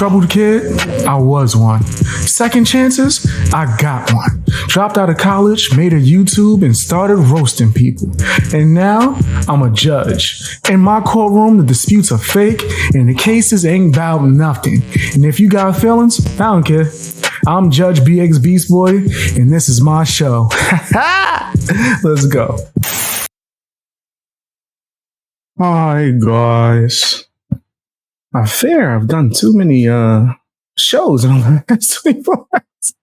Troubled kid? I was one. Second chances? I got one. Dropped out of college, made a YouTube, and started roasting people. And now, I'm a judge. In my courtroom, the disputes are fake, and the cases ain't about nothing. And if you got feelings, I don't care. I'm Judge BX Beast Boy, and this is my show. Let's go. Hi, guys. I fear I've done too many shows in the last 24 hours.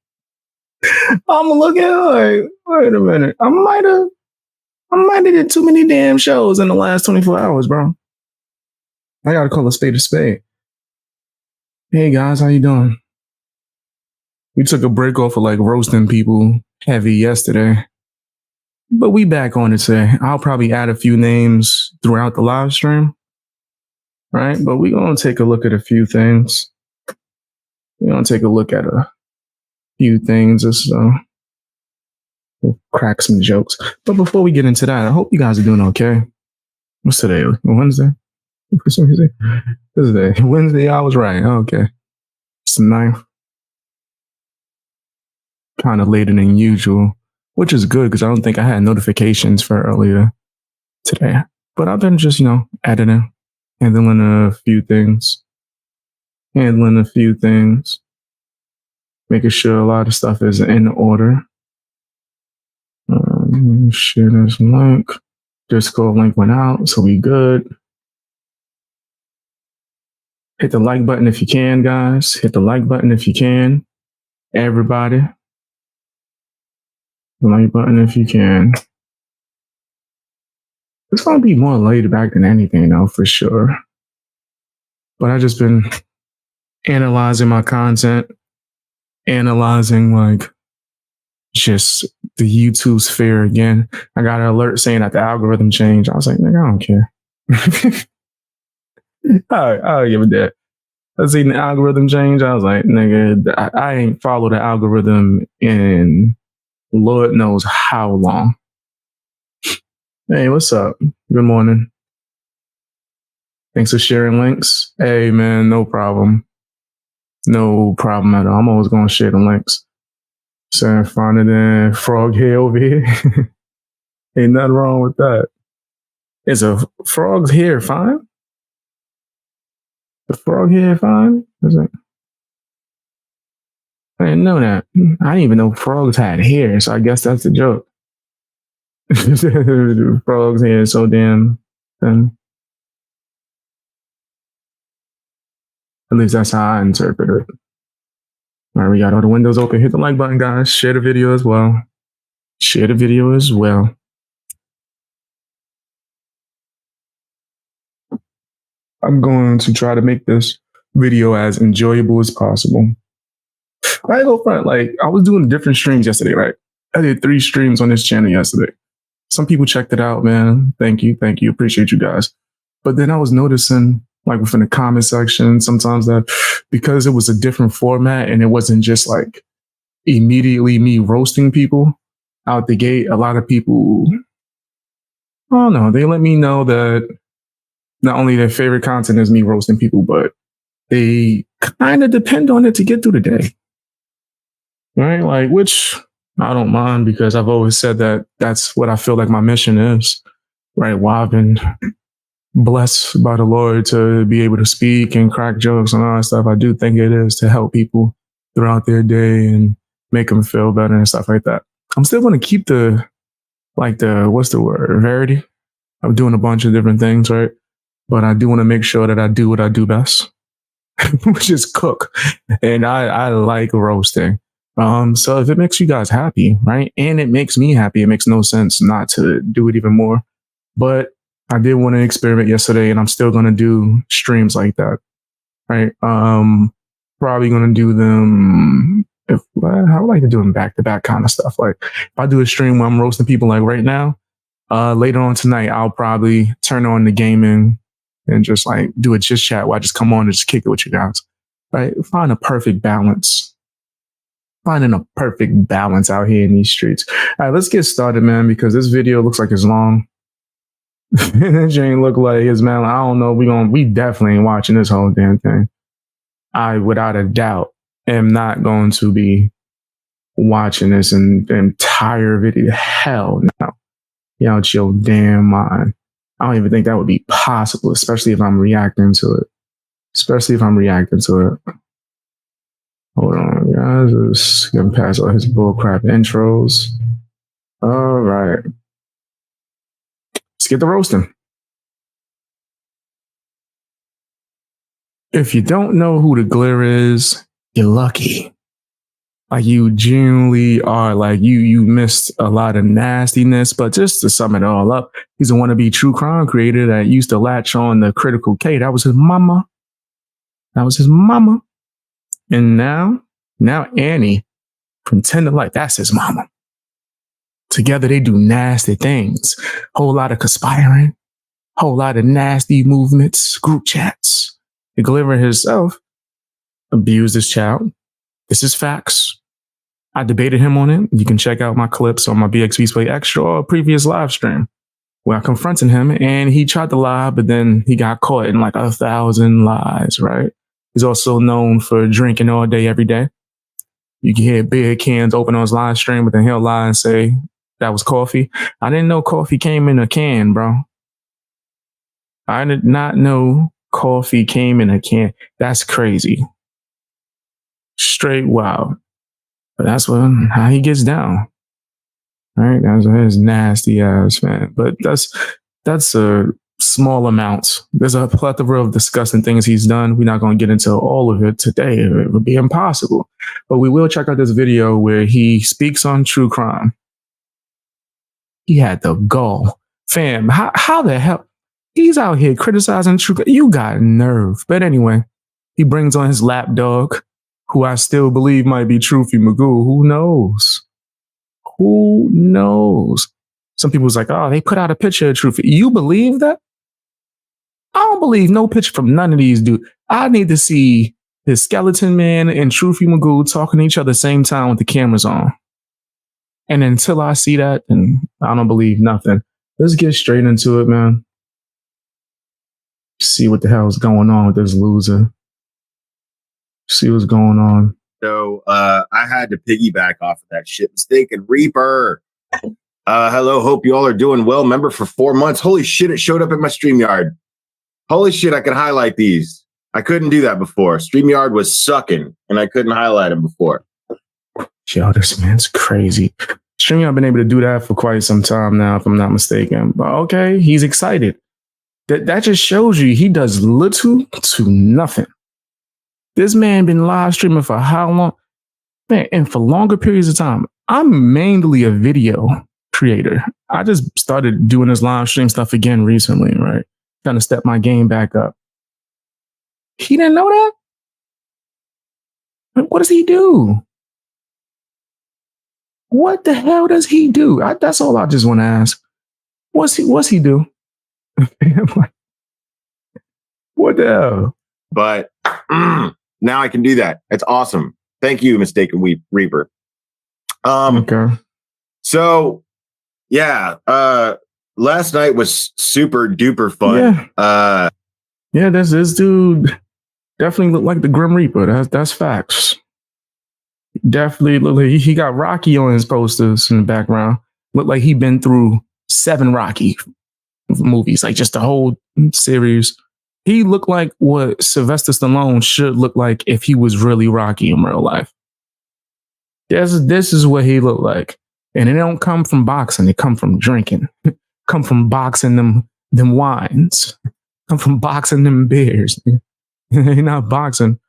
I'm looking like, wait a minute. I might have did too many damn shows in the last 24 hours, bro. I gotta call a spade a spade. Hey guys, how you doing? We took a break off of like roasting people heavy yesterday. But we back on it today. I'll probably add a few names throughout the live stream. Right? But we're going to take a look at a few things. We're going to take a look at a few things. We'll crack some jokes. But before we get into that, I hope you guys are doing okay. What's today? Wednesday? This is day. Wednesday, I was right. Okay. It's the 9th. Kind of later than usual, which is good because I don't think I had notifications for earlier today. But I've been just, editing. Handling a few things, making sure a lot of stuff is in order. Share this link. Discord link went out, so we good. Hit the like button if you can, guys. Hit the like button if you can. Everybody. The like button if you can. It's going to be more laid back than anything, though, for sure. But I've just been analyzing my content, analyzing, just the YouTube sphere again. I got an alert saying that the algorithm changed. I was like, nigga, I don't care. I'll give it that. I seen the algorithm change. I was like, nigga, I ain't followed the algorithm in Lord knows how long. Hey, what's up? Good morning. Thanks for sharing links. Hey, man, no problem. No problem at all. I'm always going to share the links. So finer than frog hair over here. Ain't nothing wrong with that. Is a frog's hair fine? The frog hair fine? Is it? I didn't know that. I didn't even know frogs had hair, so I guess that's the joke. Frogs hair is so damn thin. At least that's how I interpret it. All right, we got all the windows open. Hit the like button, guys. Share the video as well. I'm going to try to make this video as enjoyable as possible. I go front. I was doing different streams yesterday, right? I did 3 streams on this channel yesterday. Some people checked it out, man. Thank you. Appreciate you guys. But then I was noticing, within the comment section, sometimes that because it was a different format and it wasn't just immediately me roasting people out the gate, a lot of people, I don't know, they let me know that not only their favorite content is me roasting people, but they kind of depend on it to get through the day. Right? Which I don't mind because I've always said that that's what I feel like my mission is, right? While I've been blessed by the Lord to be able to speak and crack jokes and all that stuff, I do think it is to help people throughout their day and make them feel better and stuff like that. I'm still going to keep the what's the word? Verity. I'm doing a bunch of different things, right? But I do want to make sure that I do what I do best, which is cook. And I like roasting. So if it makes you guys happy, right? And it makes me happy, it makes no sense not to do it even more. But I did want to experiment yesterday and I'm still going to do streams like that, right? Probably going to do them I would like to do them back to back kind of stuff. If I do a stream where I'm roasting people right now, later on tonight, I'll probably turn on the gaming and just do a just chat where I just come on and just kick it with you guys, right? Find a perfect balance. Finding a perfect balance out here in these streets. All right, let's get started, man, because this video looks like it's long. And it ain't look like it's, man. I don't know. We definitely ain't watching this whole damn thing. I, without a doubt, am not going to be watching this in the entire video. Hell no. You out your damn mind. I don't even think that would be possible, especially if I'm reacting to it. Hold on, guys. Just gonna pass all his bullcrap intros. All right. Let's get the roasting. If you don't know who the Glitter is, you're lucky. Like, you genuinely are, like, you missed a lot of nastiness. But just to sum it all up, he's a wannabe true crime creator that used to latch on the Critical K. That was his mama. And now Annie from 10 to Life, that's his mama. Together they do nasty things. Whole lot of conspiring, whole lot of nasty movements, group chats. The Glitter himself abused his child. This is facts. I debated him on it. You can check out my clips on my BXB Play Extra or a previous live stream where I confronted him, and he tried to lie, but then he got caught in like 1,000 lies, right? He's also known for drinking all day, every day. You can hear beer cans open on his live stream, but then he'll lie and say that was coffee. I didn't know coffee came in a can, bro. I did not know coffee came in a can. That's crazy. Straight wild. But that's how he gets down. All right, that's his nasty ass, man. But that's a small amount. There's a plethora of disgusting things he's done. We're not going to get into all of it today. It would be impossible. But we will check out this video where he speaks on true crime. He had the gall. Fam, how the hell? He's out here criticizing true crime. You got nerve. But anyway, he brings on his lapdog, who I still believe might be Truthie Magoo. Who knows? Who knows? Some people's like, oh, they put out a picture of Truthie. You believe that? I don't believe no picture from none of these dudes. I need to see the Skeleton Man and Truthie Magoo talking to each other at the same time with the cameras on. And until I see that, then I don't believe nothing. Let's get straight into it, man. See what the hell is going on with this loser. See what's going on. So I had to piggyback off of that shit. Mistaken Reaper. Hello, hope you all are doing well. Member for 4 months. Holy shit, it showed up in my StreamYard. Holy shit, I can highlight these. I couldn't do that before. StreamYard was sucking, and I couldn't highlight them before. Yo, this man's crazy. StreamYard been able to do that for quite some time now, if I'm not mistaken. But okay, he's excited. That just shows you he does little to nothing. This man been live streaming for how long? Man, and for longer periods of time. I'm mainly a video creator. I just started doing this live stream stuff again recently, right? Trying to step my game back up. He didn't know that? What does he do? What the hell does he do? That's all I just want to ask. What's he do? What the hell? But now I can do that. It's awesome. Thank you, Mistaken Reaper. Okay. So, yeah, last night was super duper fun. Yeah, this dude definitely looked like the Grim Reaper. That's facts. Definitely look like he got Rocky on his posters in the background. Looked like he'd been through 7 Rocky movies, like just the whole series. He looked like what Sylvester Stallone should look like if he was really Rocky in real life. This is what he looked like. And it don't come from boxing. It come from drinking. Come from boxing them wines. Come from boxing them beers. He's not boxing.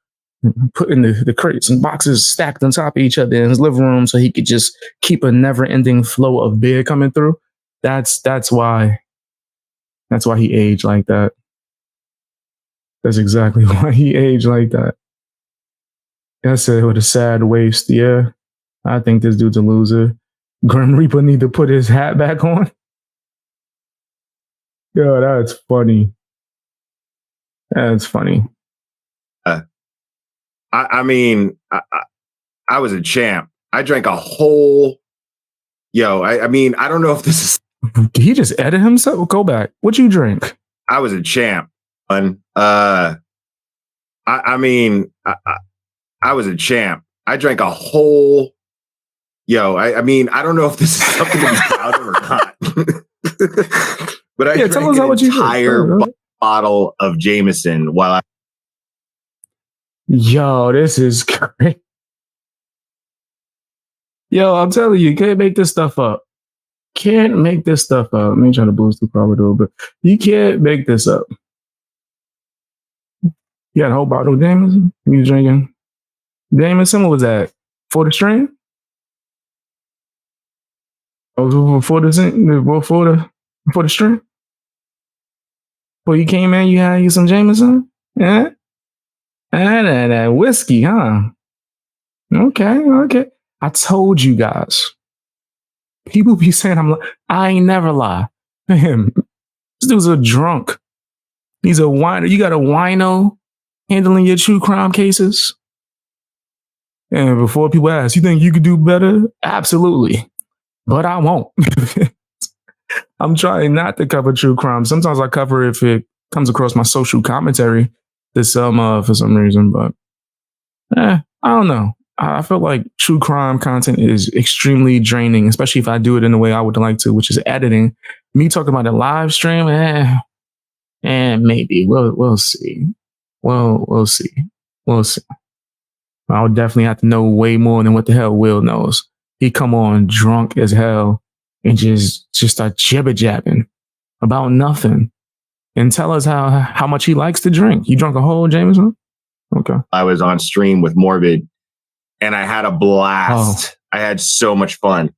Putting the crates and boxes stacked on top of each other in his living room so he could just keep a never-ending flow of beer coming through. That's why he aged like that. That's exactly why he aged like that. That's it, with a sad waste. Yeah, I think this dude's a loser. Grim Reaper need to put his hat back on. Yo, that's funny. That's funny. I mean, I was a champ. I drank a whole. I mean, I don't know if this is. Did he just edit himself? Go back. What you drink? I was a champ. I I mean, I was a champ. I drank a whole. I mean, I don't know if this is something to be proud of or not, but I drank tell us an what entire bottle of Jameson while I. Yo, this is great. Yo, I'm telling you can't make this stuff up. Can't make this stuff up. Let me try to boost the power a little bit. You can't make this up. You got a whole bottle of Jameson? You drinking Jameson? What was that? For the stream? Oh, for the stream? Before you came in, you had you some Jameson? Yeah? And that whiskey, huh? Okay. I told you guys. People be saying I ain't never lie. Man, this dude's a drunk. He's a wino. You got a wino handling your true crime cases? And before people ask, you think you could do better? Absolutely. But I won't. I'm trying not to cover true crime. Sometimes I cover if it comes across my social commentary for some reason, but I don't know. I feel like true crime content is extremely draining, especially if I do it in the way I would like to, which is editing. Me talking about a live stream, maybe we'll see. We'll see. I'll definitely have to know way more than what the hell Will knows. He come on drunk as hell and just start jibber jabbing about nothing and tell us how much he likes to drink. You drunk a whole Jameson? Okay. I was on stream with Morbid and I had a blast. Oh. I had so much fun.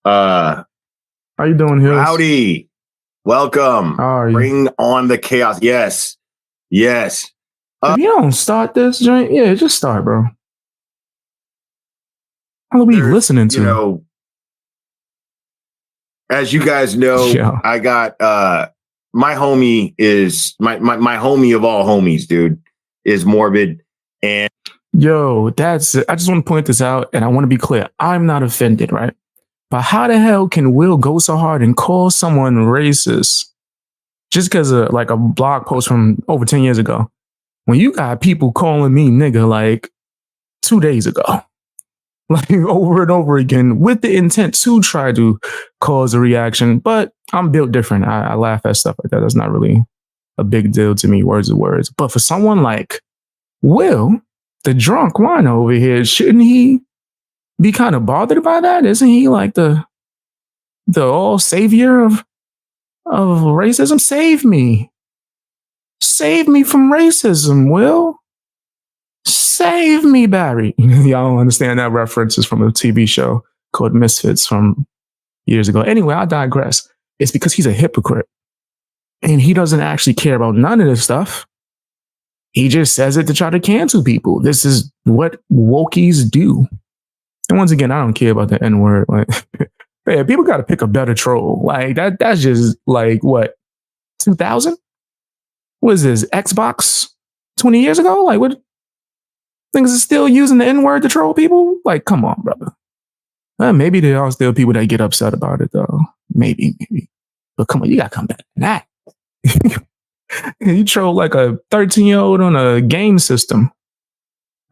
How you doing, Hills? Howdy. Welcome. How are you? Bring on the chaos. Yes. If you don't start this joint, just start, bro. How are we listening to? As you guys know, I got my homie is my homie of all homies, dude, is Morbid. And I just want to point this out, and I want to be clear. I'm not offended, right? But how the hell can Will go so hard and call someone racist just because of like a blog post from over 10 years ago? When you got people calling me nigga like 2 days ago, like over and over again with the intent to try to cause a reaction. But I'm built different. I laugh at stuff like that. That's not really a big deal to me, words are words. But for someone like Will, the drunk wino over here, shouldn't he be kind of bothered by that? Isn't he like the all savior of racism? Save me from racism, Will. Save me, Barry. Y'all don't understand that reference is from a TV show called Misfits from years ago. Anyway, I digress. It's because he's a hypocrite and he doesn't actually care about none of this stuff. He just says it to try to cancel people. This is what wokies do. And once again, I don't care about the N-word. Like, man, people got to pick a better troll. Like that's just like what, 2000? What is this, Xbox 20 years ago? Like what? Things are still using the N-word to troll people? Like, come on, brother. Maybe there are still people that get upset about it, though. Maybe. But come on, you got to come back to that. You troll like a 13-year-old on a game system.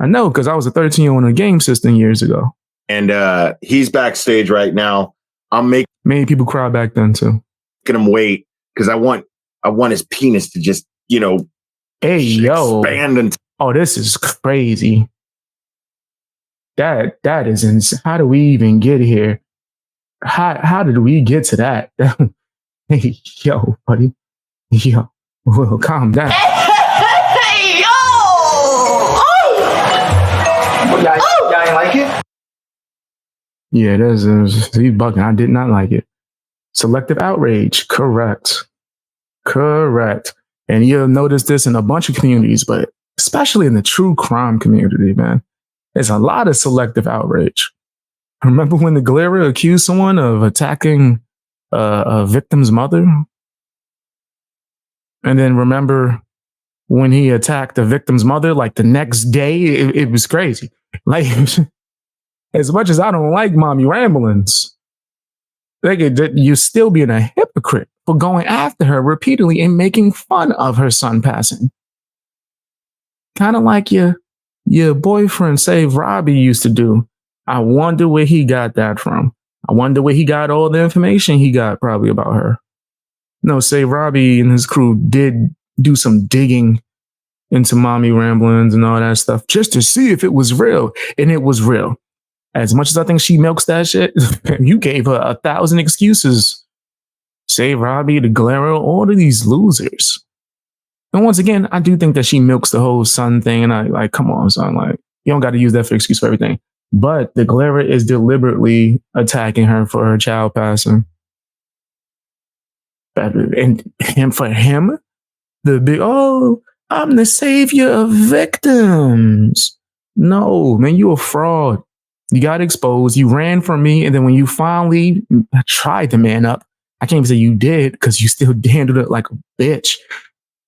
I know, because I was a 13-year-old on a game system years ago. And he's backstage right now. I'm making many people cry back then, too. Making him wait, because I want his penis to just, expand. Oh, this is crazy. That is insane. How do we even get here? How did we get to that? Hey, yo, buddy. Yo, well, calm down. Hey, yo! Oh! Y'all ain't like it? Yeah, he's bugging. I did not like it. Selective outrage. Correct. And you'll notice this in a bunch of communities, but especially in the true crime community, man. There's a lot of selective outrage. Remember when the Galera accused someone of attacking a victim's mother? And then remember when he attacked the victim's mother, like the next day? It was crazy. Like, as much as I don't like mommy ramblings, you're still being a hypocrite for going after her repeatedly and making fun of her son passing. kind of like your boyfriend, Save Robbie, used to do. I wonder where he got that from. I wonder where he got all the information he got probably about her. No, Save Robbie and his crew did do some digging into mommy ramblings and all that stuff just to see if it was real. And it was real. As much as I think she milks that shit, you gave her 1,000 excuses. Save Robbie, the Galero, all of these losers. And once again, I do think that she milks the whole son thing. And I like, come on, son. Like, you don't got to use that for excuse for everything. But the Galera is deliberately attacking her for her child passing. And for him, the big, oh, I'm the savior of victims. No, man, you a fraud. You got exposed. You ran from me. And then when you finally tried to man up, I can't even say you did because you still handled it like a bitch.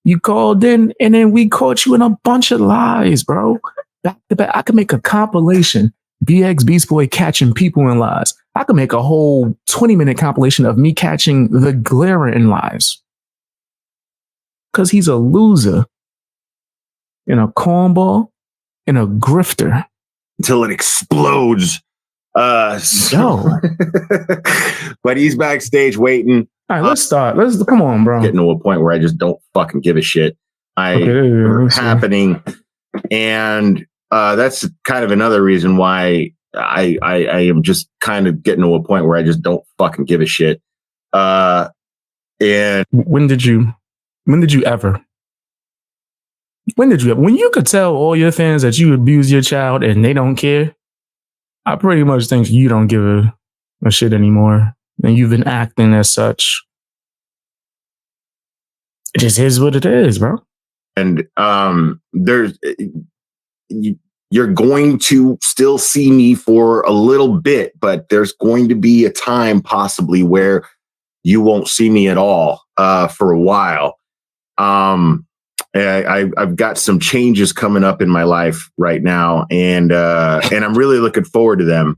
You called in and then we caught you in a bunch of lies, bro. Back to back. I could make a compilation. BX Beast Boy catching people in lies. I could make a whole 20-minute compilation of me catching the Glare in lies. Because he's a loser and a cornball and a grifter. Until it explodes. Yo. But he's backstage waiting. All right, let's start. Come on, bro. Getting to a point where I just don't fucking give a shit. Happening. And that's kind of another reason why I am just kind of getting to a point where I just don't fucking give a shit. And when did you ever? When you could tell all your fans that you abuse your child and they don't care, I pretty much think you don't give a shit anymore. And you've been acting as such. It just is what it is, bro. And you're going to still see me for a little bit, but there's going to be a time possibly where you won't see me at all for a while. I've got some changes coming up in my life right now, and I'm really looking forward to them.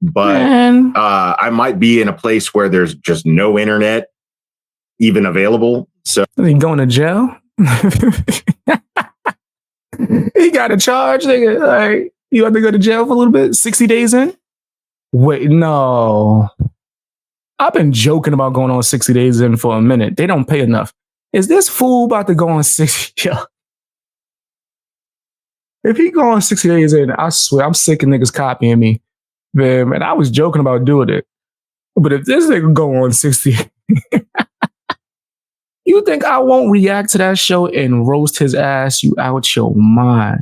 But I might be in a place where there's just no internet even available. So are you going to jail? He got a charge, nigga. Like, you have to go to jail for a little bit. 60 days in? Wait, no. I've been joking about going on 60 days in for a minute. They don't pay enough. Is this fool about to go on 60? Yo. If he go on 60 days in, I swear, I'm sick of niggas copying me. Man, I was joking about doing it. But if this nigga go on 60, you think I won't react to that show and roast his ass? You out your mind.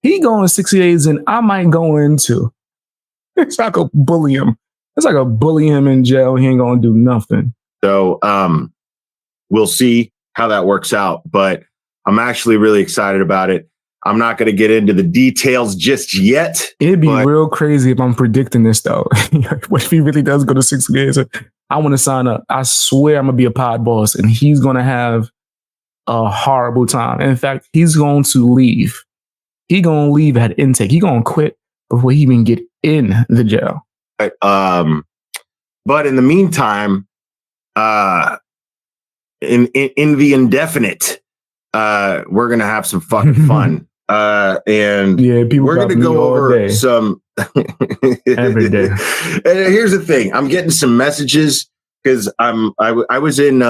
He going 60 days in, I might go into. It's like a bully him. It's like a bully him in jail. He ain't gonna do nothing. So we'll see how that works out. But I'm actually really excited about it. I'm not going to get into the details just yet. It'd be real crazy if I'm predicting this, though. What if he really does go to 60 days? I want to sign up. I swear I'm going to be a pod boss, and he's going to have a horrible time. In fact, he's going to leave. He's going to leave at intake. He's going to quit before he even get in the jail. But in the meantime, in the indefinite, we're going to have some fucking fun. And yeah, we're going to go over some every day. And here's the thing: I'm getting some messages because I was in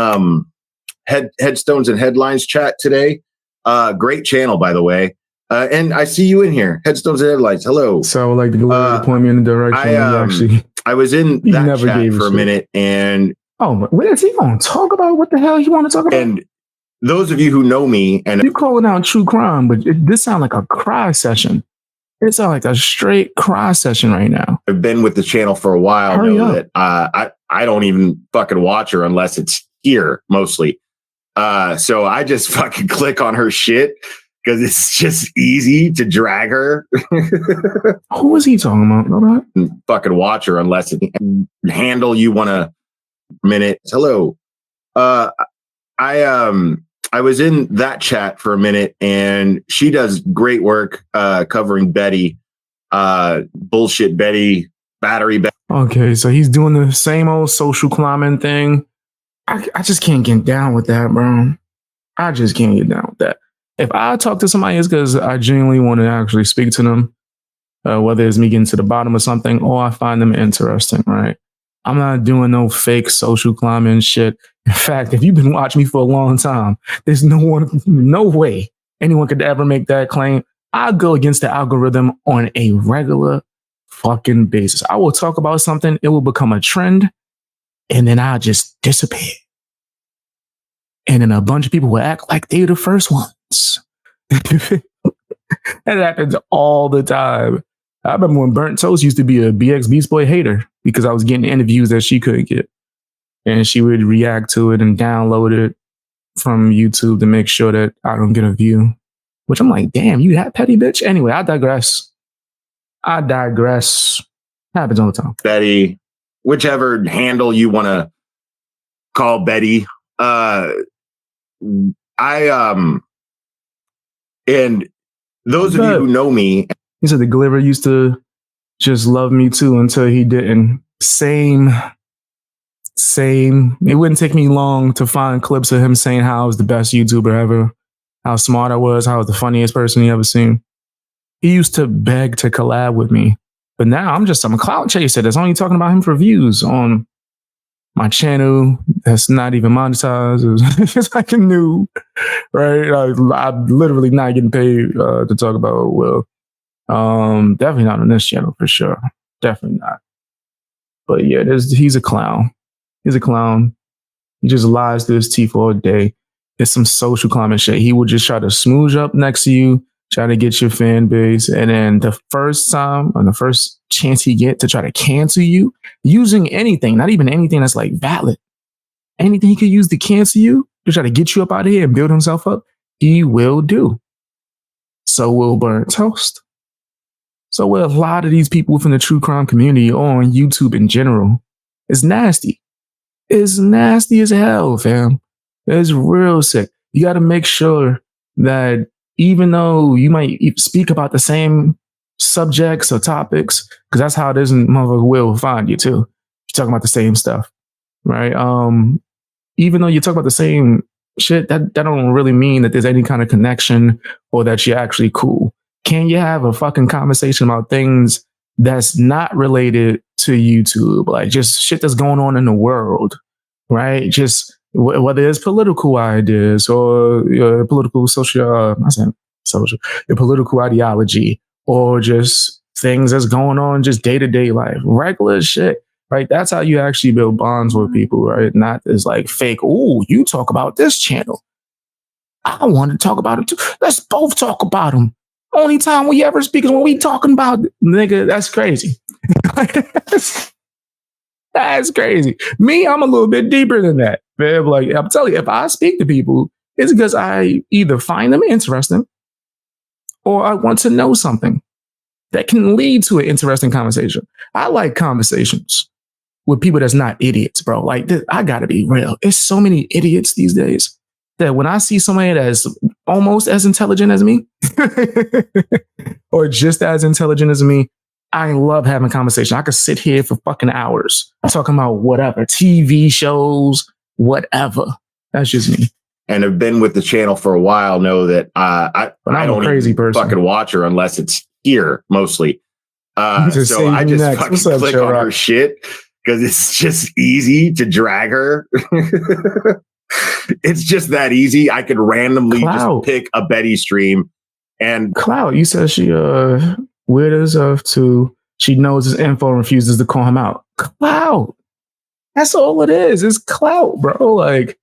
Headstones and Headlines chat today. Great channel, by the way. And I see you in here, Headstones and Headlines. Hello. So I would like to point me in the direction. I was in that chat for a minute, and what is he going to talk about? What the hell he want to talk about? And those of you who know me, and you calling out true crime, but this sounds like a cry session. It sounds like a straight cry session right now. I've been with the channel for a while. That I don't even fucking watch her unless it's here mostly. So I just fucking click on her shit because it's just easy to drag her. Who was he talking about? Fucking watch her unless it handle you want a minute. Hello. I was in that chat for a minute, and she does great work covering Betty, bullshit Betty, battery Betty. Okay, so he's doing the same old social climbing thing. I just can't get down with that, bro. I just can't get down with that. If I talk to somebody, it's because I genuinely want to actually speak to them, whether it's me getting to the bottom of something or I find them interesting, right? I'm not doing no fake social climbing shit. In fact, if you've been watching me for a long time, there's no way anyone could ever make that claim. I'll go against the algorithm on a regular fucking basis. I will talk about something, it will become a trend, and then I'll just disappear. And then a bunch of people will act like they're the first ones. That happens all the time. I remember when Burnt Toast used to be a BX Beast Boy hater because I was getting interviews that she couldn't get. And she would react to it and download it from YouTube to make sure that I don't get a view. Which I'm like, damn, you that petty bitch? Anyway, I digress. Happens all the time. Betty, whichever handle you want to call Betty. And those of you who know me, he said the Gliver used to just love me too until he didn't. Same. It wouldn't take me long to find clips of him saying how I was the best YouTuber ever, how smart I was, how I was the funniest person he ever seen. He used to beg to collab with me, but now I'm a clout chaser that's only talking about him for views on my channel that's not even monetized. It's like a noob, right? I'm literally not getting paid to talk about Will. Definitely not on this channel for sure. Definitely not. But yeah, he's a clown. He's a clown. He just lies to his teeth all day. It's some social climbing shit. He will just try to smooch up next to you, try to get your fan base. And then the first time or the first chance he get to try to cancel you using anything, not even anything that's like valid, anything he could use to cancel you to try to get you up out of here and build himself up, he will do. So will Burnt Toast. So will a lot of these people within the true crime community or on YouTube in general. It's nasty. It's nasty as hell, fam. It's real sick. You got to make sure that even though you might speak about the same subjects or topics, because that's how this motherfucker will find you too. You're talking about the same stuff, right? Even though you talk about the same shit, that don't really mean that there's any kind of connection or that you're actually cool. Can you have a fucking conversation about things that's not related to YouTube, like just shit that's going on in the world, right? Just whether it's political ideas or political social, your political ideology, or just things that's going on just day-to-day life, regular shit, right? That's how you actually build bonds with people, right? Not as like fake, oh, you talk about this channel, I want to talk about it too. Let's both talk about them. Only time we ever speak is when we talking about, nigga, that's crazy. That's crazy. Me, I'm a little bit deeper than that. Man. Like, I'm telling you, if I speak to people, it's because I either find them interesting or I want to know something that can lead to an interesting conversation. I like conversations with people that's not idiots, bro. Like, I gotta be real. It's so many idiots these days that when I see somebody that's almost as intelligent as me or just as intelligent as me, I love having conversation. I could sit here for fucking hours talking about whatever, TV shows, whatever. That's just me. And have been with the channel for a while, know that I don't crazy person. Fucking watch her unless it's here mostly. So I just fucking click on her shit because it's just easy to drag her. It's just that easy. I could randomly just pick a Betty stream and Clout. You said she weird as to she knows his info and refuses to call him out. Clout. That's all it is. It's clout, bro. Like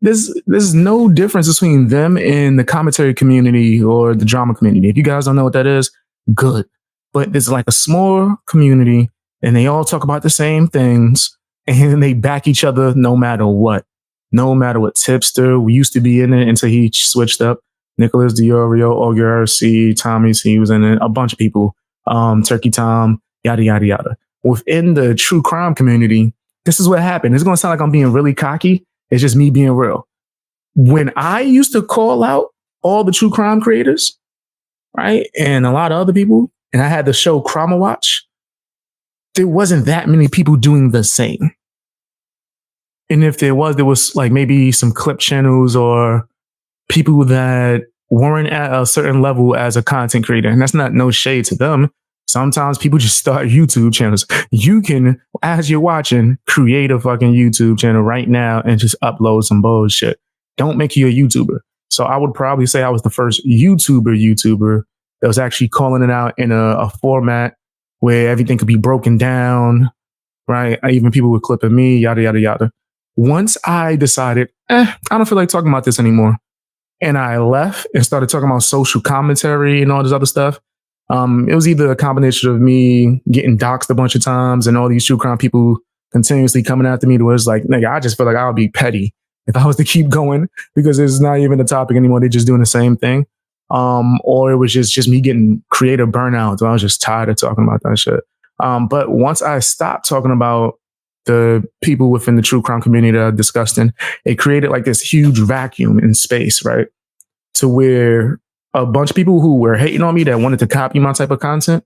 there's no difference between them and the commentary community or the drama community. If you guys don't know what that is, good. But there's like a small community and they all talk about the same things and they back each other no matter what. No matter what. Tipster, we used to be in it until he switched up. Nicholas Diorio, Augur RC, Tommy's, he was in it. A bunch of people. Turkey Tom, yada, yada, yada. Within the true crime community, this is what happened. It's going to sound like I'm being really cocky. It's just me being real. When I used to call out all the true crime creators, right, and a lot of other people, and I had the show Crime Watch, there wasn't that many people doing the same. And if there was like maybe some clip channels or people that weren't at a certain level as a content creator. And that's not no shade to them. Sometimes people just start YouTube channels. You can, as you're watching, create a fucking YouTube channel right now and just upload some bullshit. Don't make you a YouTuber. So I would probably say I was the first YouTuber that was actually calling it out in a format where everything could be broken down, right? Even people were clipping me, yada, yada, yada. Once I decided, I don't feel like talking about this anymore, and I left and started talking about social commentary and all this other stuff, it was either a combination of me getting doxxed a bunch of times and all these true crime people continuously coming after me. It was like, nigga, I just feel like I would be petty if I was to keep going because it's not even a topic anymore. They're just doing the same thing. Or it was just me getting creative burnout. So I was just tired of talking about that shit. But once I stopped talking about the people within the true crime community that are disgusting, it created like this huge vacuum in space, right? To where a bunch of people who were hating on me that wanted to copy my type of content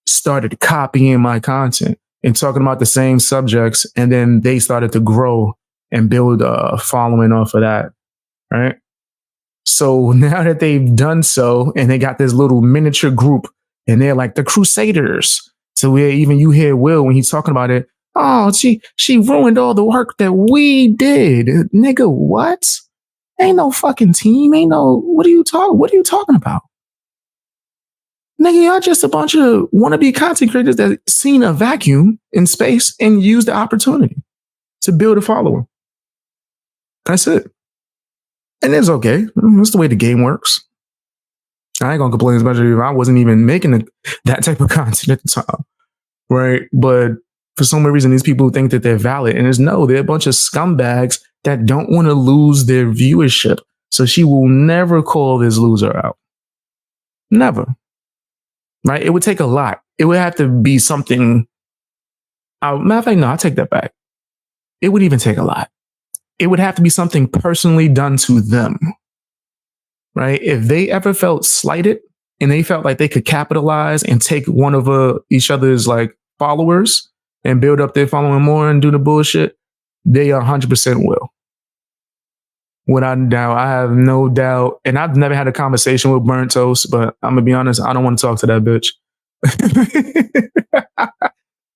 started copying my content and talking about the same subjects. And then they started to grow and build a following off of that, right? So now that they've done so and they got this little miniature group and they're like the Crusaders. So where even you hear Will when he's talking about it, oh, she ruined all the work that we did. Nigga, what? Ain't no fucking team. Ain't no, what are you talking about? Nigga, y'all just a bunch of wannabe content creators that seen a vacuum in space and used the opportunity to build a follower. That's it. And it's okay. That's the way the game works. I ain't gonna complain as much if I wasn't even making that type of content at the time. Right. But for some reason, these people think that they're valid. And they're a bunch of scumbags that don't want to lose their viewership. So she will never call this loser out. Never. Right? It would take a lot. It would have to be something. Matter of fact, no, I'll take that back. It would even take a lot. It would have to be something personally done to them. Right? If they ever felt slighted and they felt like they could capitalize and take one of each other's like followers and build up their following more and do the bullshit, they 100% will. Without doubt, I have no doubt. And I've never had a conversation with Burnt Toast, but I'm gonna be honest, I don't want to talk to that bitch.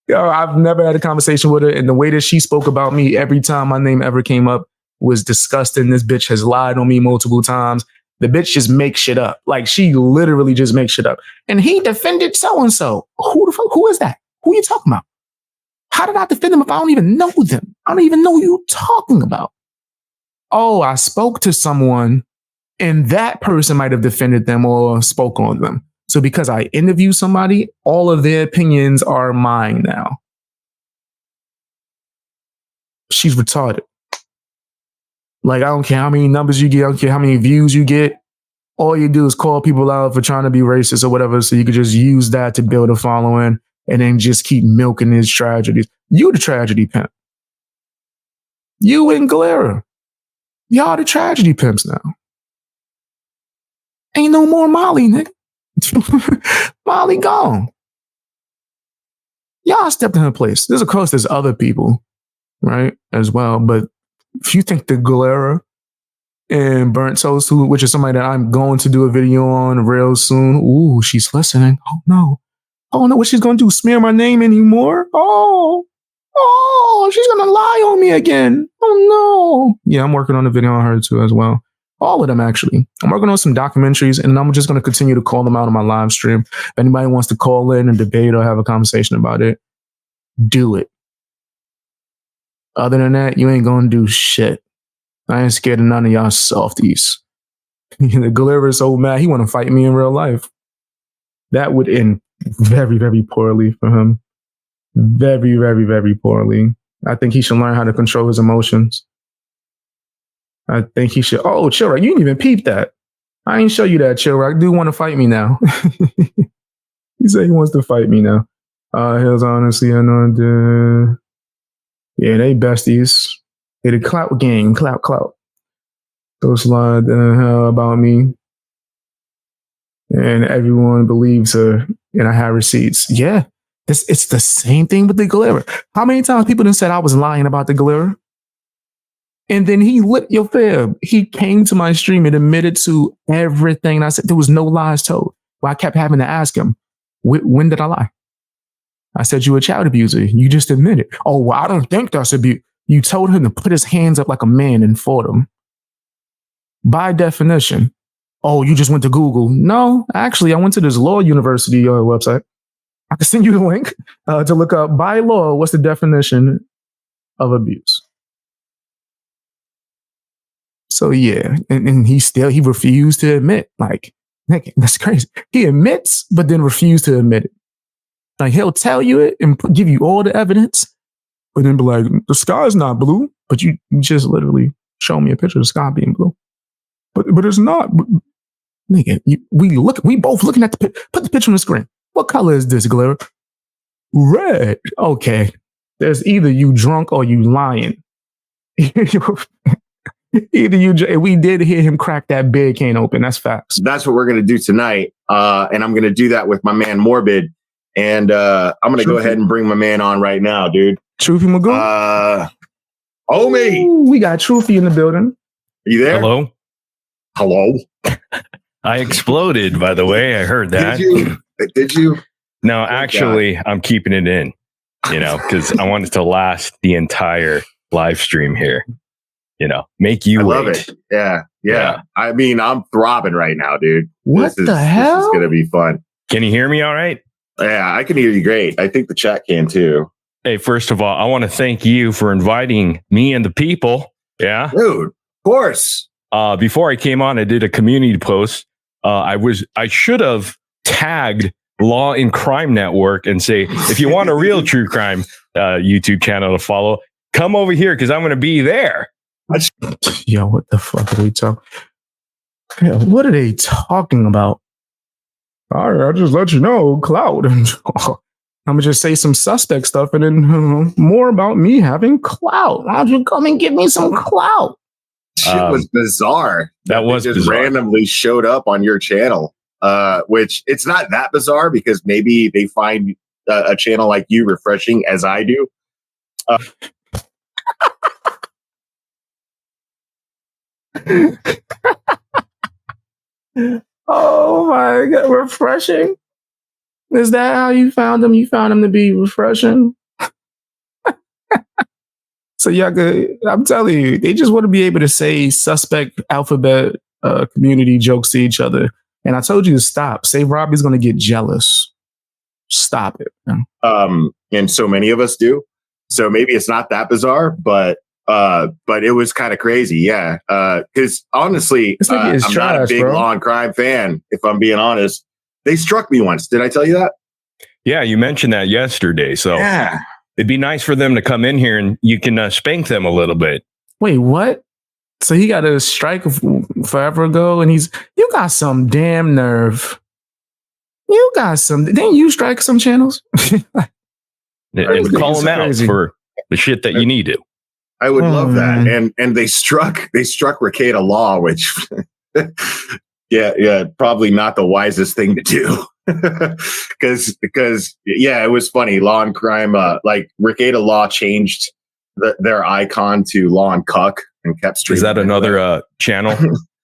Yo, I've never had a conversation with her, and the way that she spoke about me every time my name ever came up was disgusting. This bitch has lied on me multiple times. The bitch just makes shit up. Like, she literally just makes shit up. And he defended so-and-so. Who the fuck? Who is that? Who are you talking about? How did I defend them if I don't even know them? I don't even know who you're talking about. Oh, I spoke to someone and that person might have defended them or spoke on them. So because I interview somebody, all of their opinions are mine now. She's retarded. Like, I don't care how many numbers you get. I don't care how many views you get. All you do is call people out for trying to be racist or whatever. So you could just use that to build a following and then just keep milking his tragedies. You the tragedy pimp. You and Galera. Y'all the tragedy pimps now. Ain't no more Molly, nigga. Molly gone. Y'all stepped in her place. Of course, there's other people, right, as well. But if you think the Galera and Burnt Toast, which is somebody that I'm going to do a video on real soon. Ooh, she's listening. Oh no. What she's going to do? Smear my name anymore? Oh, she's going to lie on me again. Oh no. Yeah, I'm working on a video on her too as well. All of them, actually. I'm working on some documentaries, and I'm just going to continue to call them out on my live stream. If anybody wants to call in and debate or have a conversation about it, do it. Other than that, you ain't going to do shit. I ain't scared of none of y'all softies. The Galera is so mad, he want to fight me in real life. That would end very, very poorly for him. Very, very, very poorly. I think he should learn how to control his emotions. I think he should. Oh, Chillrock, you didn't even peep that. I ain't show you that, Chillrock. Do want to fight me now. He said he wants to fight me now. Hills, honestly, I know. Yeah, they besties. They the clout gang. Clout. Those lied hell about me. And everyone believes her. And I have receipts. Yeah. It's the same thing with the Galera. How many times people done said I was lying about the Galera? And then he lit your fib. He came to my stream and admitted to everything I said. There was no lies told. Well, I kept having to ask him, when did I lie? I said, you a child abuser. You just admitted. Oh, well, I don't think that's abuse. You told him to put his hands up like a man and fought him. By definition. Oh, you just went to Google. No, actually, I went to this law university website. I can send you the link to look up by law. What's the definition of abuse? So yeah, and he refused to admit. Like, that's crazy. He admits, but then refused to admit it. Like, he'll tell you it and give you all the evidence, but then be like, the sky's not blue. But you just literally show me a picture of the sky being blue. But it's not. Nigga, we both looking at put the picture on the screen. What color is this, Glare? Red. Okay. There's either you drunk or you lying. We did hear him crack that beer can open. That's facts. That's what we're going to do tonight. And I'm going to do that with my man Morbid. And I'm going to go ahead and bring my man on right now, dude. Truthie Magoo? Me. We got Truthie in the building. Are you there? Hello? Hello? I exploded, by the way. I heard that. Did you? No, actually, I'm keeping it in, because I want it to last the entire live stream here. Make you wait. I love it. Yeah. I mean, I'm throbbing right now, dude. What the hell? This is going to be fun. Can you hear me all right? Yeah, I can hear you great. I think the chat can too. Hey, first of all, I want to thank you for inviting me and the people. Yeah. Dude, of course. Before I came on, I did a community post. I should have tagged Law and Crime Network and say, if you want a real true crime YouTube channel to follow, come over here because I'm going to be there. Yo, what the fuck are we talking? Yeah, what are they talking about? All right, I'll just let you know, clout. I'm gonna just say some suspect stuff and then more about me having clout. Why don't you come and give me some clout? Shit was bizarre. That was just bizarre. Randomly showed up on your channel, which it's not that bizarre because maybe they find a channel like you refreshing as I do. Oh my God, refreshing? Is that how you found them? You found them to be refreshing? So I'm telling you, they just want to be able to say suspect alphabet community jokes to each other. And I told you to stop. Say Robbie's going to get jealous. Stop it. And so many of us do. So maybe it's not that bizarre, but it was kind of crazy. Yeah. Because honestly, I'm not a big law and crime fan, if I'm being honest. They struck me once. Did I tell you that? Yeah, you mentioned that yesterday. So yeah. It'd be nice for them to come in here and you can spank them a little bit. Wait, what? So he got a strike forever ago and you got some damn nerve. You got some, didn't you strike some channels? And call them out for the shit that you need to. I would love that. And they struck Rekieta Law, which yeah, probably not the wisest thing to do. Because it was funny. Law and Crime, like Rekieta Law changed their icon to Law and Cuck and kept streaming. Is that another channel?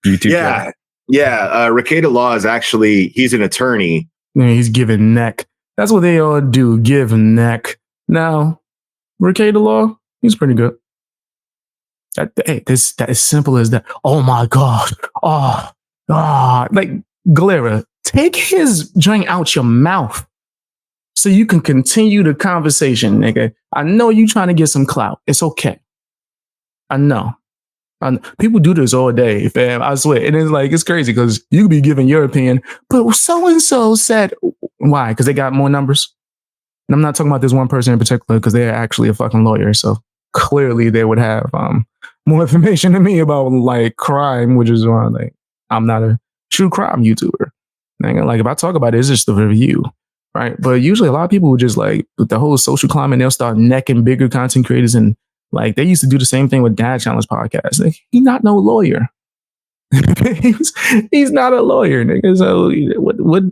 YouTube channel? Yeah. Rekieta Law is actually, he's an attorney. Yeah, he's giving neck. That's what they all do, give neck. Now, Rekieta Law, he's pretty good. That is simple as that. Oh my God. Like Galera, take his drink out your mouth so you can continue the conversation, nigga. I know you trying to get some clout. It's okay. I know. People do this all day, fam. I swear. And it's crazy because you could be giving your opinion, but so-and-so said, why? Because they got more numbers. And I'm not talking about this one person in particular because they're actually a fucking lawyer. So clearly they would have more information than me about crime, which is why I'm not a true crime YouTuber. Like if I talk about it, it's just a review, right? But usually a lot of people would just with the whole social climate, they'll start necking bigger content creators, and they used to do the same thing with Dad Challenge podcast. He's not no lawyer. he's not a lawyer, nigga. So what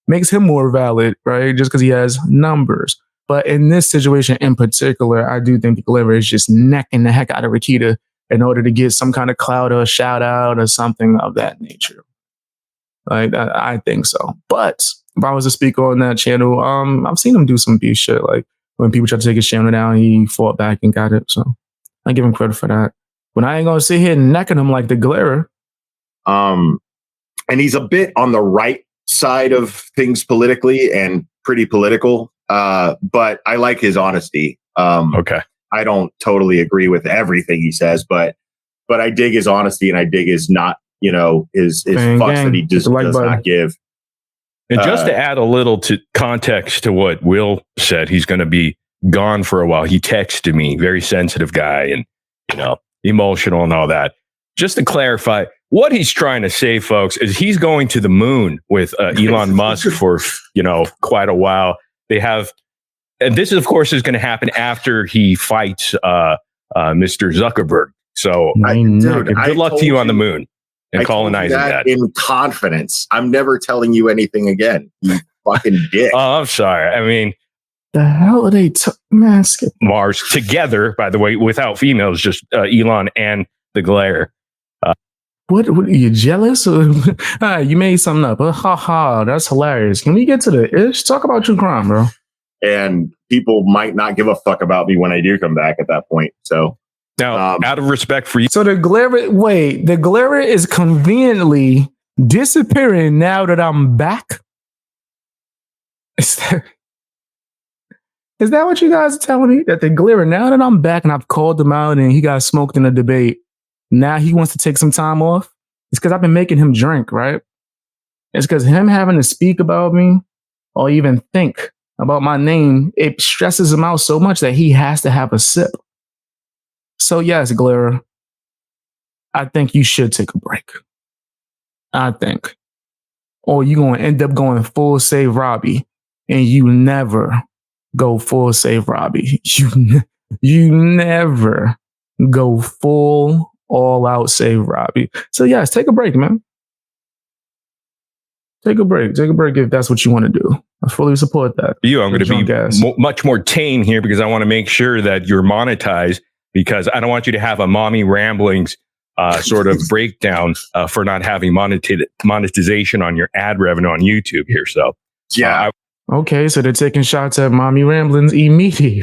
makes him more valid, right? Just because he has numbers. But in this situation in particular, I do think Galera is just necking the heck out of Rekieta in order to get some kind of clout or a shout out or something of that nature. Like I think so. But if I was to speak on that channel, I've seen him do some beef shit. Like when people tried to take his channel down, he fought back and got it. So I give him credit for that. But I ain't gonna sit here necking him like the Glare. And he's a bit on the right side of things politically and pretty political. But I like his honesty. Okay. I don't totally agree with everything he says, but I dig his honesty and I dig his not, his fucks that he just does not give. And just to add a little to context to what Will said, he's going to be gone for a while. He texted me, very sensitive guy and, emotional and all that. Just to clarify, what he's trying to say, folks, is he's going to the moon with Elon Musk for, quite a while. They have, and this, of course, is going to happen after he fights Mr. Zuckerberg. So good luck to you on the moon and colonizing that. In confidence. I'm never telling you anything again. You fucking dick. Oh, I'm sorry. I mean, the hell are they masking Mars together, by the way, without females, just Elon and the Glare. What are you jealous? You made something up. Ha ha, that's hilarious. Can we get to the ish? Talk about true crime, bro. And people might not give a fuck about me when I do come back at that point. So now, out of respect for you. So the Glare is conveniently disappearing now that I'm back. Is that what you guys are telling me? That the Glare, now that I'm back and I've called him out and he got smoked in a debate, now he wants to take some time off? It's because I've been making him drink, right? It's because him having to speak about me or even think about my name, it stresses him out so much that he has to have a sip. So yes, Glare, I think you should take a break. I think. Or you're going to end up going full save Robbie and you never go full save Robbie. You never go full all out save Robbie. So yes, take a break, man. Take a break. Take a break if that's what you want to do. I fully support that. I'm going to be much more tame here because I want to make sure that you're monetized, because I don't want you to have a mommy ramblings sort of breakdown for not having monetization on your ad revenue on YouTube here. So yeah. Okay, so they're taking shots at mommy ramblings immediately,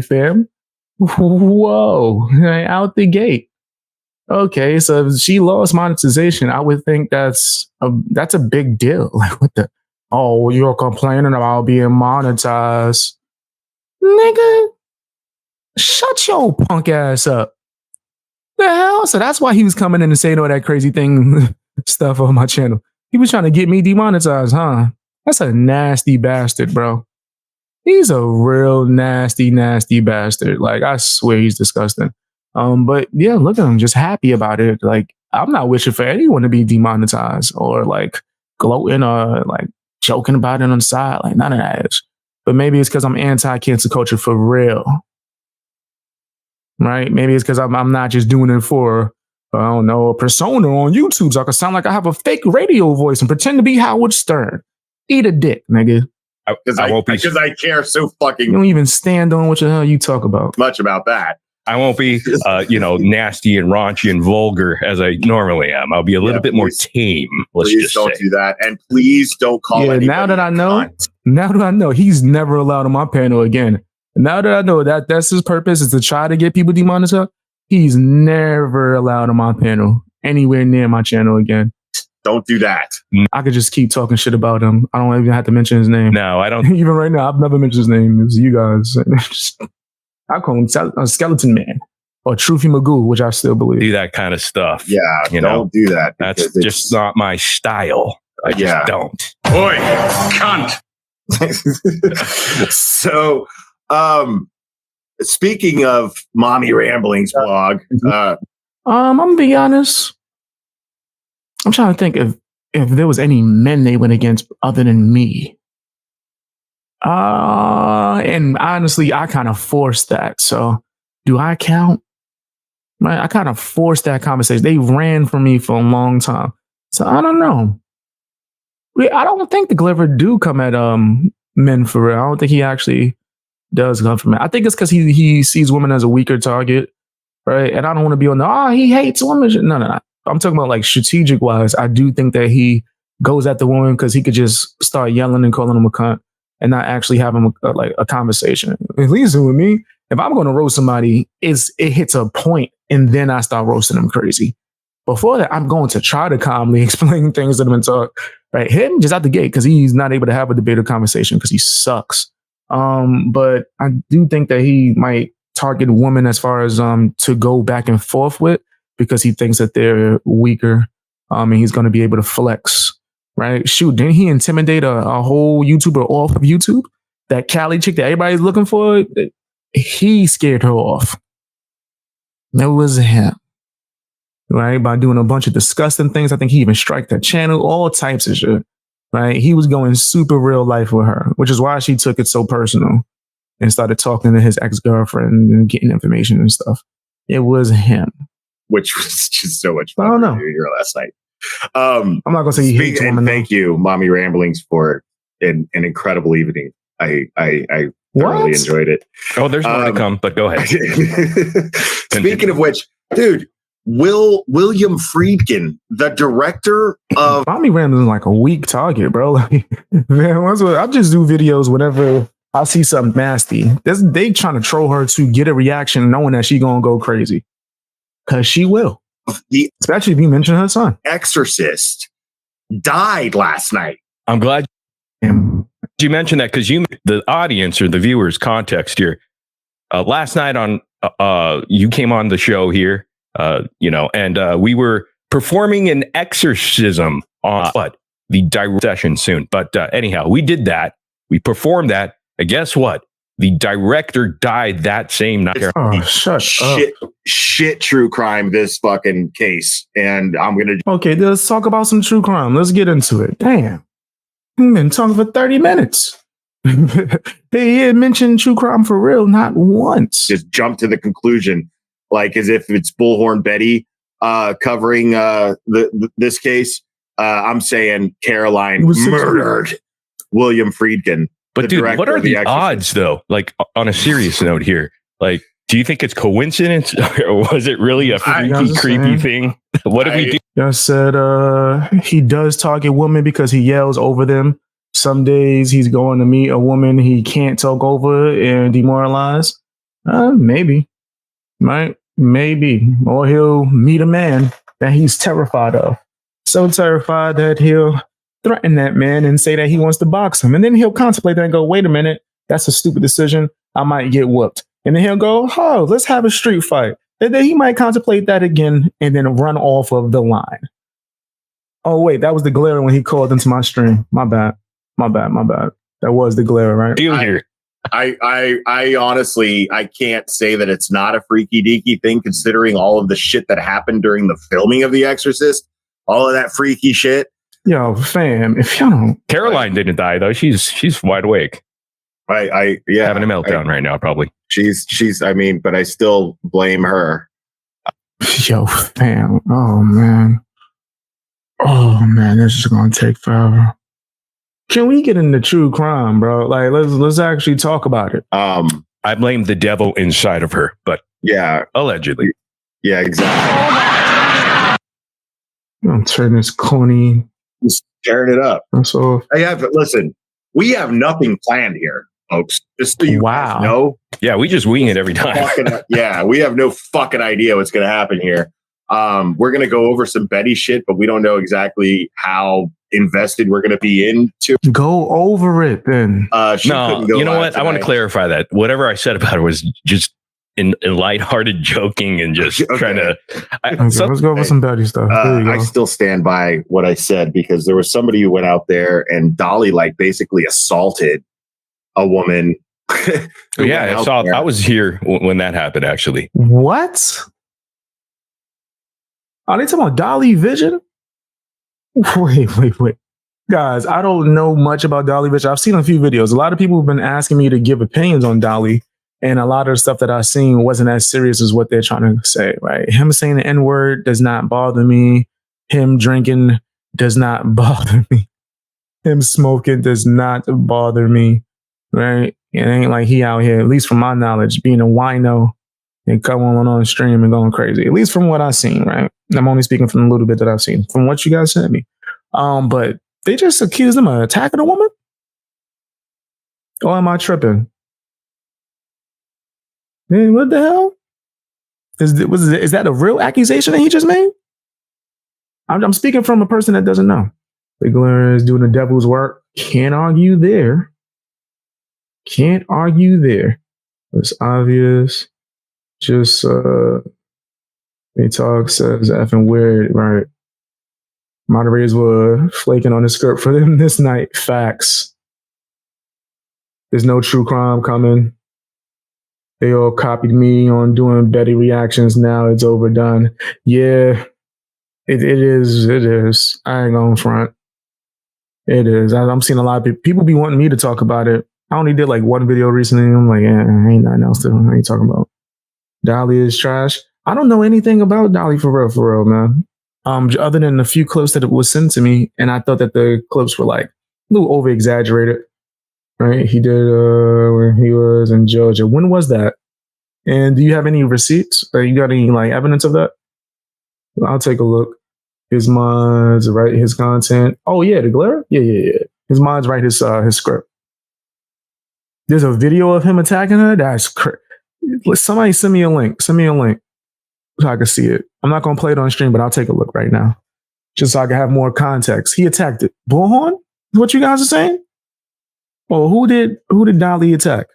fam. Whoa, out the gate. Okay, so if she lost monetization, I would think that's a big deal. Like, what the? Oh, you're complaining about being monetized, nigga? Shut your punk ass up. The hell? So that's why he was coming in and saying all that crazy thing stuff on my channel. He was trying to get me demonetized, huh? That's a nasty bastard, bro. He's a real nasty bastard. Like, I swear he's disgusting. But yeah, look at him, just happy about it. Like, I'm not wishing for anyone to be demonetized or like gloating or like joking about it on the side. Like, none of that. But maybe it's because I'm anti-cancel culture for real. Right? Maybe it's because I'm not just doing it for, I don't know, a persona on YouTube. So I can sound like I have a fake radio voice and pretend to be Howard Stern. Eat a dick, nigga. Because I care so fucking. You don't even stand on what the hell you talk about. Much about that. I won't be, nasty and raunchy and vulgar as I normally am. I'll be a little bit more tame. Please don't do that, and please don't call. Yeah, now that I know, he's never allowed on my panel again. Now that I know that that's his purpose, is to try to get people demonetized, he's never allowed on my panel anywhere near my channel again. Don't do that. I could just keep talking shit about him. I don't even have to mention his name. No, I don't. Even right now, I've never mentioned his name. It was you guys. I call him Skeleton Man or Truthy Magoo, which I still believe. Do that kind of stuff. Yeah, don't do that. That's just not my style. I just don't. Oi, cunt. So, speaking of Mommy Ramblings blog, I'm gonna be honest. I'm trying to think if there was any men they went against other than me. And honestly, I kind of forced that. So do I count? Right? I kind of forced that conversation. They ran from me for a long time. So I don't know. I don't think the Gliver do come at men for real. I don't think he actually does come for men. I think it's because he sees women as a weaker target. right? And I don't want to be on the, he hates women. No. I'm talking about like strategic wise. I do think that he goes at the woman because he could just start yelling and calling him a cunt and not actually having a conversation. At least with me, if I'm going to roast somebody, it hits a point and then I start roasting them crazy. Before that, I'm going to try to calmly explain things to them and talk. Right, him just out the gate because he's not able to have a debate or conversation because he sucks. But I do think that he might target women as far as to go back and forth with because he thinks that they're weaker, and he's going to be able to flex. Right? Shoot, didn't he intimidate a whole YouTuber off of YouTube? That Cali chick that everybody's looking for, he scared her off. That was him. Right, by doing a bunch of disgusting things. I think he even striked that channel, all types of shit. Right, he was going super real life with her, which is why she took it so personal and started talking to his ex-girlfriend and getting information and stuff. It was him, which was just so much fun. I don't know. Here last night. I'm not gonna say he hates women. Thank you, Mommy Ramblings, for an incredible evening. I thoroughly enjoyed it. Oh, there's more to come, but go ahead. Speaking of which, dude. William Friedkin, the director of Mommy Ramblin' is like a weak target, bro. Like, man, I just do videos whenever I see something nasty. They trying to troll her to get a reaction, knowing that she gonna go crazy, cause she will. Especially if you mention her son. Exorcist died last night. I'm glad you mentioned that because the audience or the viewers context here. Last night on you came on the show here. And we were performing an exorcism on the direct session soon. But anyhow, we did that. We performed that. And guess what? The director died that same night. Oh, shit, true crime, this fucking case. And I'm going to. Okay, let's talk about some true crime. Let's get into it. Damn. We've been talking for 30 minutes. They had mentioned true crime for real, not once. Just jump to the conclusion. Like as if it's Bullhorn Betty covering this case. I'm saying Caroline murdered William Friedkin. But dude, what are the odds though? Like on a serious note here, like, do you think it's coincidence or was it really a freaky, creepy thing? What did we do? I said he does target women because he yells over them. Some days he's going to meet a woman he can't talk over and demoralize. Maybe. Right? Maybe. Or he'll meet a man that he's terrified of. So terrified that he'll threaten that man and say that he wants to box him. And then he'll contemplate that and go, wait a minute, that's a stupid decision. I might get whooped. And then he'll go, oh, let's have a street fight. And then he might contemplate that again and then run off of the line. Oh, wait, that was the glare when he called into my stream. My bad. That was the glare, right? Deal here. I honestly, I can't say that it's not a freaky deaky thing, considering all of the shit that happened during the filming of The Exorcist, all of that freaky shit. Yo, fam, if y'all don't, Caroline didn't die though. She's wide awake. Yeah, having a meltdown right now, probably. She's. I mean, but I still blame her. Yo, fam. Oh man, this is gonna take forever. Can we get into true crime, bro? Like, let's actually talk about it. I blame the devil inside of her, but yeah, allegedly. Yeah, exactly. I'm turning this corny. Just tearing it up. So listen, we have nothing planned here, folks. Just so you guys know. Yeah, we just wing it every time. We have no fucking idea what's going to happen here. We're going to go over some Betty shit, but we don't know exactly how invested we're going to be into. Go over it then. No, you know what? Tonight. I want to clarify that. Whatever I said about it was just in lighthearted joking and just trying to. Let's go over some Betty stuff. I still stand by what I said because there was somebody who went out there and Dolly basically assaulted a woman. Yeah, I saw. I was here when that happened. Actually, what? Are they talking about Dolly Vision? Wait. Guys, I don't know much about Dolly Vision. I've seen a few videos. A lot of people have been asking me to give opinions on Dolly, and a lot of the stuff that I've seen wasn't as serious as what they're trying to say, right? Him saying the N-word does not bother me. Him drinking does not bother me. Him smoking does not bother me, right? It ain't like he out here, at least from my knowledge, being a wino and going on stream and going crazy. At least from what I've seen, right? I'm only speaking from a little bit that I've seen from what you guys sent me. But they just accused him of attacking a woman. Or am I tripping? Man, what the hell? Is that a real accusation that he just made? I'm speaking from a person that doesn't know. Ziggler is doing the devil's work. Can't argue there. Can't argue there. It's obvious. Just they talk says effing weird, right? Moderators were flaking on the script for them this night. Facts. There's no true crime coming. They all copied me on doing Betty reactions. Now it's overdone. Yeah, it is. It is. I ain't going front. It is. I'm seeing a lot of people be wanting me to talk about it. I only did like one video recently. I'm like, ain't nothing else to I ain't talking about. Dolly is trash. I don't know anything about Dolly for real, man. Other than a few clips that was sent to me, and I thought that the clips were like a little over exaggerated. Right? He did when he was in Georgia. When was that? And do you have any receipts? You got any like evidence of that? I'll take a look. His mods write his content. Oh yeah, the glare. Yeah. His mods write his script. There's a video of him attacking her. That's crazy. Somebody send me a link. Send me a link so I can see it. I'm not gonna play it on stream, but I'll take a look right now, just so I can have more context. He attacked it. Bullhorn? Is what you guys are saying? Oh, who did Dolly attack?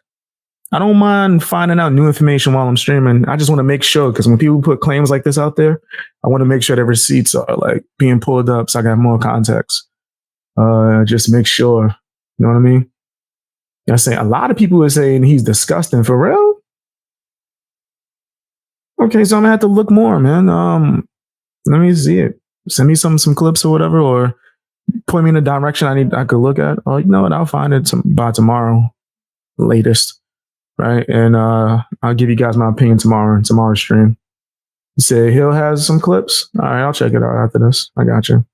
I don't mind finding out new information while I'm streaming. I just want to make sure, because when people put claims like this out there, I want to make sure that receipts are like being pulled up so I can have more context. Just make sure. You know what I mean? I'm saying a lot of people are saying he's disgusting. For real? Okay, so I'm gonna have to look more, man. Let me see it. Send me some clips or whatever, or point me in a direction I could look at. Oh, you know what? I'll find it by tomorrow, latest, right? And I'll give you guys my opinion tomorrow's stream. You say Hill has some clips. All right, I'll check it out after this. I got you.